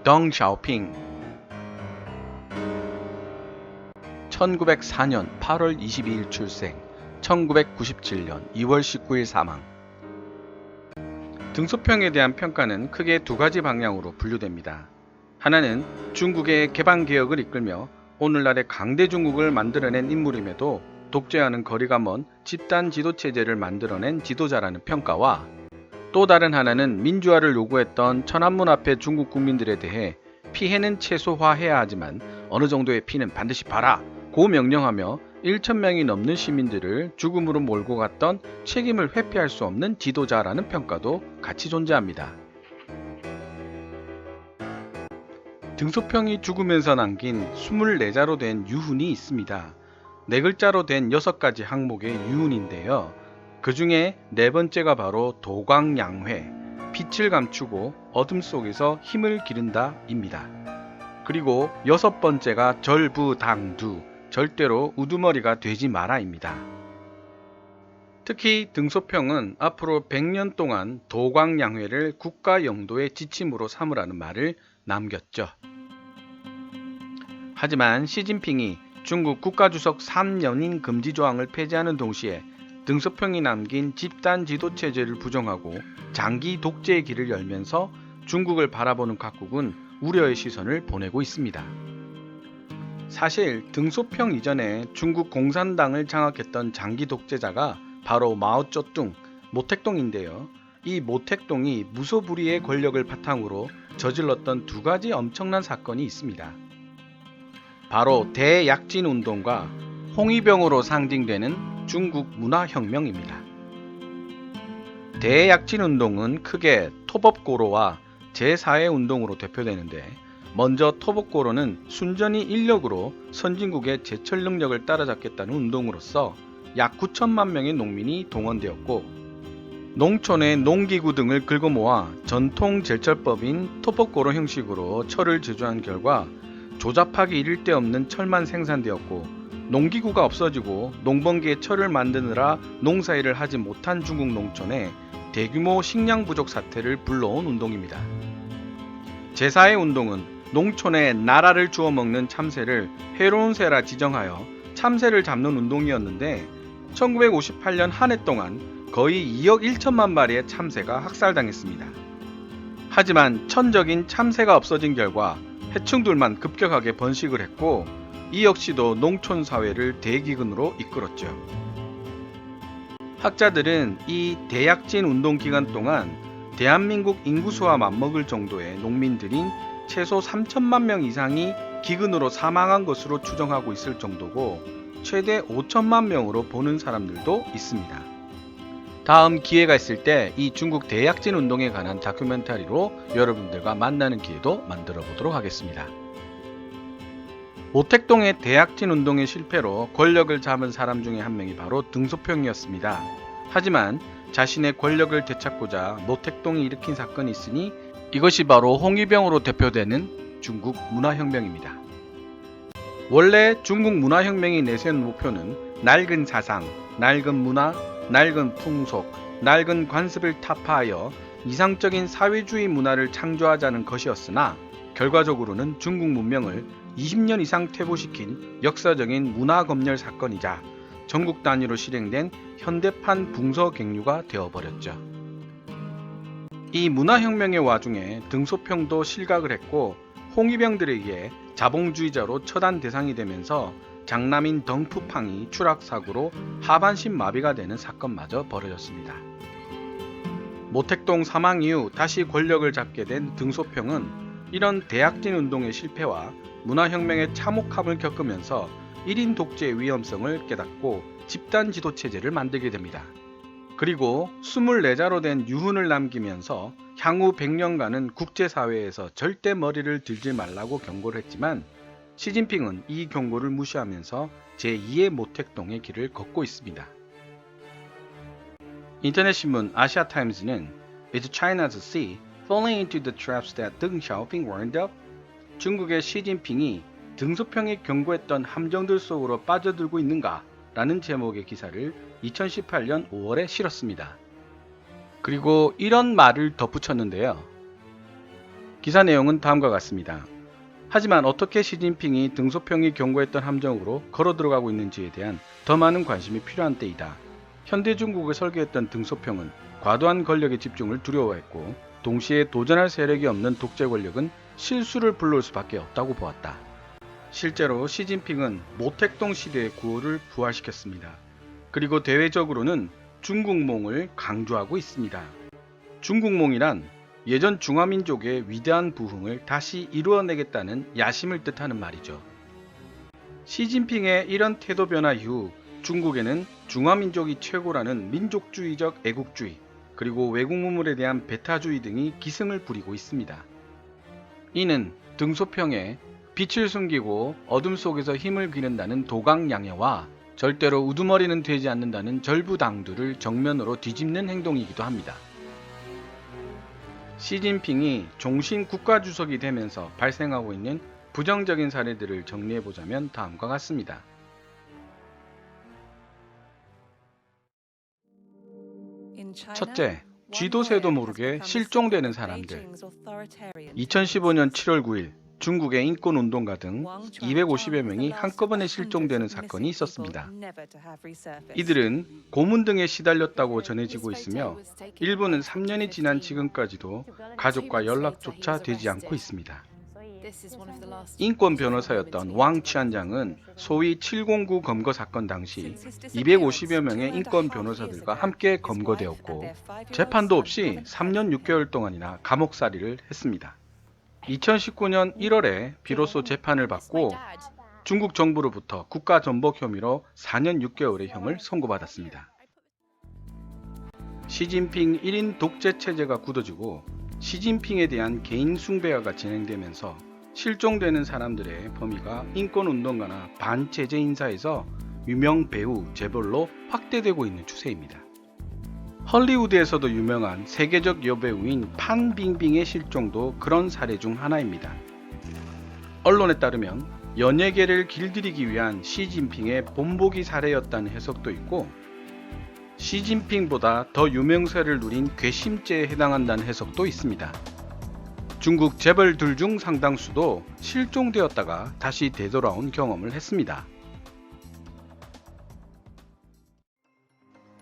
덩 샤오핑 1904년 8월 22일 출생, 1997년 2월 19일 사망. 등소평에 대한 평가는 크게 두 가지 방향으로 분류됩니다. 하나는 중국의 개방개혁을 이끌며 오늘날의 강대 중국을 만들어낸 인물임에도 독재와는 거리가 먼 집단 지도체제를 만들어낸 지도자라는 평가와, 또 다른 하나는 민주화를 요구했던 천안문 앞의 중국 국민들에 대해 피해는 최소화해야 하지만 어느 정도의 피는 반드시 봐라 고 명령하며 1,000명이 넘는 시민들을 죽음으로 몰고 갔던 책임을 회피할 수 없는 지도자라는 평가도 같이 존재합니다. 등소평이 죽으면서 남긴 24자로 된 유훈이 있습니다. 4글자로 된 6가지 항목의 유훈인데요. 그 중에 네 번째가 바로 도광양회, 빛을 감추고 어둠 속에서 힘을 기른다 입니다. 그리고 6번째가 절부당두, 절대로 우두머리가 되지 마라 입니다. 특히 등소평은 앞으로 100년 동안 도광양회를 국가 영도의 지침으로 삼으라는 말을 남겼죠. 하지만 시진핑이 중국 국가주석 3연임 금지 조항을 폐지하는 동시에 등소평이 남긴 집단 지도체제를 부정하고 장기 독재의 길을 열면서 중국을 바라보는 각국은 우려의 시선을 보내고 있습니다. 사실 등소평 이전에 중국 공산당을 장악했던 장기 독재자가 바로 마오쩌둥, 모택동인데요. 이 모택동이 무소불위의 권력을 바탕으로 저질렀던 두 가지 엄청난 사건이 있습니다. 바로 대약진운동과 홍위병으로 상징되는 중국 문화혁명입니다. 대약진운동은 크게 토법고로와 제4의 운동으로 대표되는데, 먼저 토법고로는 순전히 인력으로 선진국의 제철 능력을 따라잡겠다는 운동으로서 약 9천만 명의 농민이 동원되었고, 농촌의 농기구 등을 긁어 모아 전통 제철법인 토법고로 형식으로 철을 제조한 결과 조잡하기 이를 데 없는 철만 생산되었고, 농기구가 없어지고 농번기에 철을 만드느라 농사일을 하지 못한 중국 농촌에 대규모 식량 부족 사태를 불러온 운동입니다. 제4의 운동은 농촌에 나라를 주워 먹는 참새를 해로운 새라 지정하여 참새를 잡는 운동이었는데, 1958년 한 해 동안 거의 2억 1천만 마리의 참새가 학살당했습니다. 하지만 천적인 참새가 없어진 결과 해충들만 급격하게 번식을 했고, 이 역시도 농촌 사회를 대기근으로 이끌었죠. 학자들은 이 대약진 운동 기간 동안 대한민국 인구수와 맞먹을 정도의 농민들인 최소 3천만 명 이상이 기근으로 사망한 것으로 추정하고 있을 정도고, 최대 5천만 명으로 보는 사람들도 있습니다. 다음 기회가 있을 때 이 중국 대약진 운동에 관한 다큐멘터리로 여러분들과 만나는 기회도 만들어 보도록 하겠습니다. 모택동의 대약진 운동의 실패로 권력을 잡은 사람 중에 한 명이 바로 등소평이었습니다. 하지만 자신의 권력을 되찾고자 모택동이 일으킨 사건이 있으니 이것이 바로 홍위병으로 대표되는 중국 문화혁명입니다. 원래 중국 문화혁명이 내세운 목표는 낡은 사상, 낡은 문화, 낡은 풍속, 낡은 관습을 타파하여 이상적인 사회주의 문화를 창조하자는 것이었으나, 결과적으로는 중국 문명을 20년 이상 퇴보시킨 역사적인 문화검열 사건이자 전국 단위로 실행된 현대판 붕서갱류가 되어버렸죠. 이 문화혁명의 와중에 등소평도 실각을 했고, 홍위병들에 의해 자봉주의자로 처단 대상이 되면서 장남인 덩푸팡이 추락사고로 하반신 마비가 되는 사건마저 벌어졌습니다. 모택동 사망 이후 다시 권력을 잡게 된 등소평은 이런 대약진 운동의 실패와 문화혁명의 참혹함을 겪으면서 1인 독재의 위험성을 깨닫고 집단 지도체제를 만들게 됩니다. 그리고 24자로 된 유훈을 남기면서 향후 100년간은 국제사회에서 절대 머리를 들지 말라고 경고를 했지만, 시진핑은 이 경고를 무시하면서 제2의 모택동의 길을 걷고 있습니다. 인터넷 신문 아시아타임즈는 Is China's sea falling into the traps that Deng Xiaoping warned of? 중국의 시진핑이 등소평에 경고했던 함정들 속으로 빠져들고 있는가? 라는 제목의 기사를 2018년 5월에 실었습니다. 그리고 이런 말을 덧붙였는데요. 기사 내용은 다음과 같습니다. 하지만 어떻게 시진핑이 등소평이 경고했던 함정으로 걸어 들어가고 있는지에 대한 더 많은 관심이 필요한 때이다. 현대 중국을 설계했던 등소평은 과도한 권력의 집중을 두려워했고 동시에 도전할 세력이 없는 독재 권력은 실수를 불러올 수밖에 없다고 보았다. 실제로 시진핑은 모택동 시대의 구호를 부활시켰습니다. 그리고 대외적으로는 중국몽을 강조하고 있습니다. 중국몽이란 예전 중화민족의 위대한 부흥을 다시 이루어내겠다는 야심을 뜻하는 말이죠. 시진핑의 이런 태도 변화 이후 중국에는 중화민족이 최고라는 민족주의적 애국주의, 그리고 외국 문물에 대한 배타주의 등이 기승을 부리고 있습니다. 이는 등소평에 빛을 숨기고 어둠 속에서 힘을 기른다는 도강양해와 절대로 우두머리는 되지 않는다는 절부당두를 정면으로 뒤집는 행동이기도 합니다. 시진핑이 종신 국가주석이 되면서 발생하고 있는 부정적인 사례들을 정리해보자면 다음과 같습니다. 첫째, 쥐도 새도 모르게 실종되는 사람들. 2015년 7월 9일 중국의 인권운동가 등 250여 명이 한꺼번에 실종되는 사건이 있었습니다. 이들은 고문 등에 시달렸다고 전해지고 있으며 일부는 3년이 지난 지금까지도 가족과 연락조차 되지 않고 있습니다. 인권 변호사였던 왕 치안장은 소위 709 검거 사건 당시 250여 명의 인권 변호사들과 함께 검거되었고 재판도 없이 3년 6개월 동안이나 감옥살이를 했습니다. 2019년 1월에 비로소 재판을 받고 중국 정부로부터 국가전복 혐의로 4년 6개월의 형을 선고받았습니다. 시진핑 1인 독재 체제가 굳어지고 시진핑에 대한 개인 숭배화가 진행되면서 실종되는 사람들의 범위가 인권운동가나 반체제 인사에서 유명 배우, 재벌로 확대되고 있는 추세입니다. 헐리우드에서도 유명한 세계적 여배우인 판 빙빙의 실종도 그런 사례 중 하나입니다. 언론에 따르면 연예계를 길들이기 위한 시진핑의 본보기 사례였다는 해석도 있고 시진핑보다 더 유명세를 누린 괘씸죄에 해당한다는 해석도 있습니다. 중국 재벌들 중 상당수도 실종되었다가 다시 되돌아온 경험을 했습니다.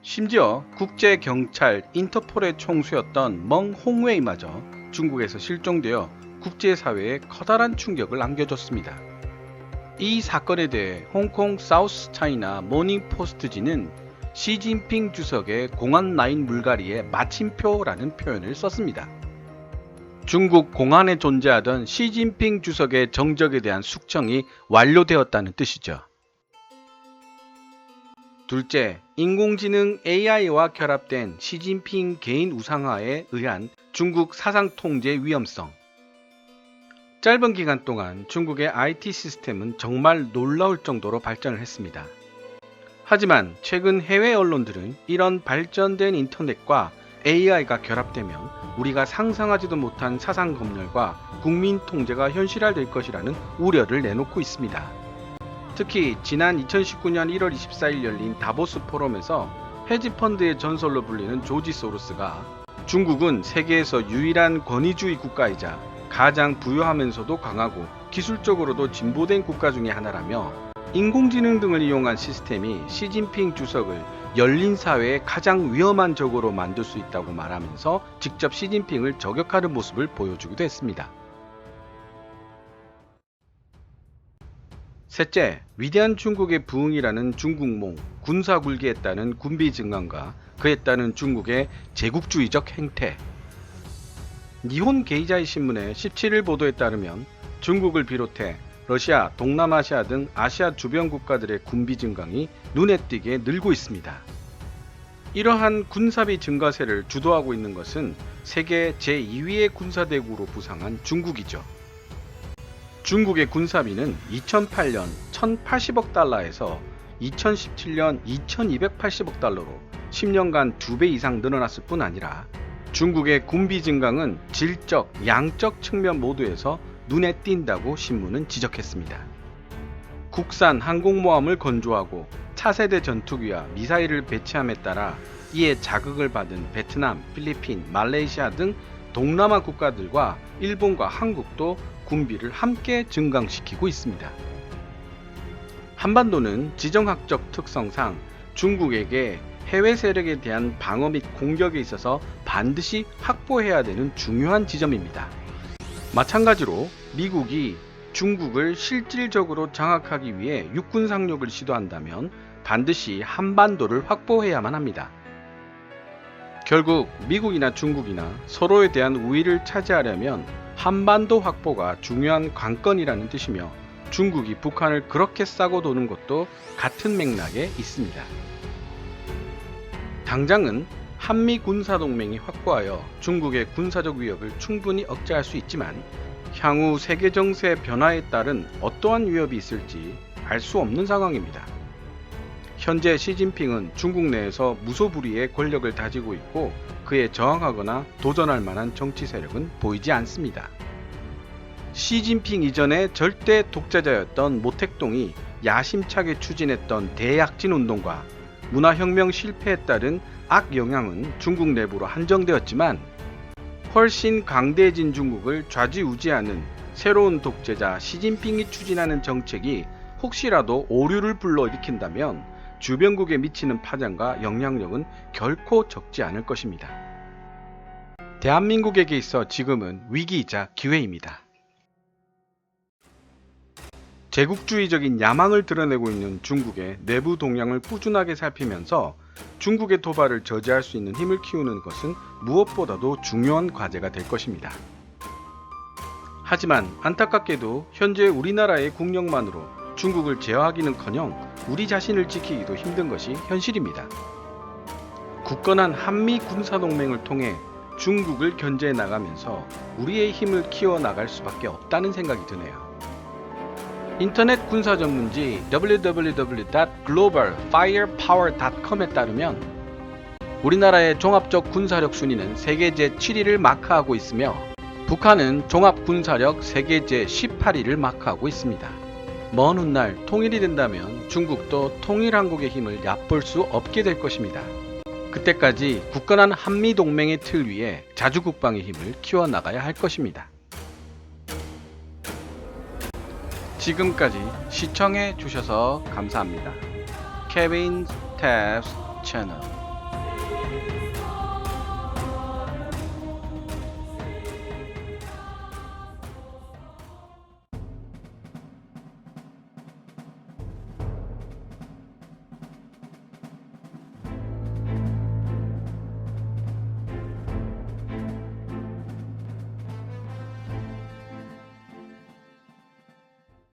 심지어 국제경찰 인터폴의 총수였던 멍 홍웨이마저 중국에서 실종되어 국제사회에 커다란 충격을 안겨줬습니다. 이 사건에 대해 홍콩 사우스 차이나 모닝 포스트지는 시진핑 주석의 공안 라인 물갈이의 마침표라는 표현을 썼습니다. 중국 공안에 존재하던 시진핑 주석의 정적에 대한 숙청이 완료되었다는 뜻이죠. 둘째, 인공지능 AI와 결합된 시진핑 개인 우상화에 의한 중국 사상 통제 위험성. 짧은 기간 동안 중국의 IT 시스템은 정말 놀라울 정도로 발전을 했습니다. 하지만 최근 해외 언론들은 이런 발전된 인터넷과 AI가 결합되면 우리가 상상하지도 못한 사상 검열과 국민 통제가 현실화될 것이라는 우려를 내놓고 있습니다. 특히 지난 2019년 1월 24일 열린 다보스 포럼에서 헤지펀드의 전설로 불리는 조지 소로스가 중국은 세계에서 유일한 권위주의 국가이자 가장 부유하면서도 강하고 기술적으로도 진보된 국가 중의 하나라며 인공지능 등을 이용한 시스템이 시진핑 주석을 열린 사회의 가장 위험한 적으로 만들 수 있다고 말하면서 직접 시진핑을 저격하는 모습을 보여주기도 했습니다. 셋째, 위대한 중국의 부흥이라는 중국몽, 군사굴기에 따른 군비 증강과 그에 따른 중국의 제국주의적 행태. 니혼 게이자이 신문의 17일 보도에 따르면 중국을 비롯해 러시아, 동남아시아 등 아시아 주변 국가들의 군비 증강이 눈에 띄게 늘고 있습니다. 이러한 군사비 증가세를 주도하고 있는 것은 세계 제2위의 군사대국으로 부상한 중국이죠. 중국의 군사비는 2008년 1,080억 달러에서 2017년 2,280억 달러로 10년간 2배 이상 늘어났을 뿐 아니라 중국의 군비 증강은 질적, 양적 측면 모두에서 눈에 띈다고 신문은 지적했습니다. 국산 항공모함을 건조하고 차세대 전투기와 미사일을 배치함에 따라 이에 자극을 받은 베트남, 필리핀, 말레이시아 등 동남아 국가들과 일본과 한국도 군비를 함께 증강시키고 있습니다. 한반도는 지정학적 특성상 중국에게 해외 세력에 대한 방어 및 공격에 있어서 반드시 확보해야 되는 중요한 지점입니다. 마찬가지로 미국이 중국을 실질적으로 장악하기 위해 육군 상륙을 시도한다면 반드시 한반도를 확보해야만 합니다. 결국 미국이나 중국이나 서로에 대한 우위를 차지하려면 한반도 확보가 중요한 관건이라는 뜻이며, 중국이 북한을 그렇게 싸고 도는 것도 같은 맥락에 있습니다. 당장은 한미 군사동맹이 확고하여 중국의 군사적 위협을 충분히 억제할 수 있지만, 향후 세계 정세의 변화에 따른 어떠한 위협이 있을지 알 수 없는 상황입니다. 현재 시진핑은 중국 내에서 무소불위의 권력을 다지고 있고, 그에 저항하거나 도전할 만한 정치 세력은 보이지 않습니다. 시진핑 이전에 절대 독재자였던 모택동이 야심차게 추진했던 대약진 운동과 문화혁명 실패에 따른 악영향은 중국 내부로 한정되었지만, 훨씬 강대해진 중국을 좌지우지하는 새로운 독재자 시진핑이 추진하는 정책이 혹시라도 오류를 불러일으킨다면 주변국에 미치는 파장과 영향력은 결코 적지 않을 것입니다. 대한민국에게 있어 지금은 위기이자 기회입니다. 제국주의적인 야망을 드러내고 있는 중국의 내부 동향을 꾸준하게 살피면서 중국의 도발을 저지할 수 있는 힘을 키우는 것은 무엇보다도 중요한 과제가 될 것입니다. 하지만 안타깝게도 현재 우리나라의 국력만으로 중국을 제어하기는커녕 우리 자신을 지키기도 힘든 것이 현실입니다. 굳건한 한미 군사동맹을 통해 중국을 견제해 나가면서 우리의 힘을 키워나갈 수밖에 없다는 생각이 드네요. 인터넷 군사 전문지 www.globalfirepower.com에 따르면 우리나라의 종합적 군사력 순위는 세계 제7위를 마크하고 있으며, 북한은 종합 군사력 세계 제18위를 마크하고 있습니다. 먼 훗날 통일이 된다면 중국도 통일한국의 힘을 얕볼 수 없게 될 것입니다. 그때까지 굳건한 한미동맹의 틀 위에 자주국방의 힘을 키워나가야 할 것입니다. 지금까지 시청해 주셔서 감사합니다. 케빈 탭스 채널